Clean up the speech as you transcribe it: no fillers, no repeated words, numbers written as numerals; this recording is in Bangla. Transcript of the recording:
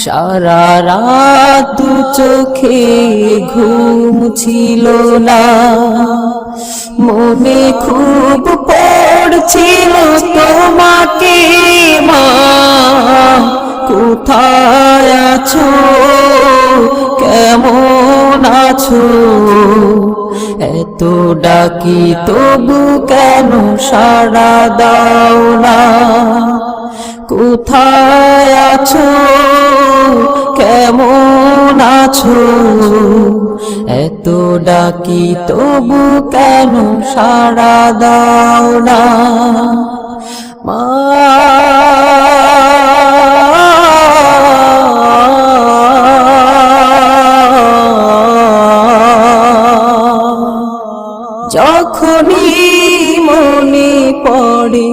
সারা রাত দু চোখে ঘুম ছিল না, মনে খুব পড়ছিল তোমাকে মা, কোথায় আছো, কেমন আছো, এত ডাকি তবু কেন সাড়া দাও না, কোথায় আছো, কেমন আছো, এত ডাকি তবু কেন সাড়া দাও না মা। যখনই মনে পড়ে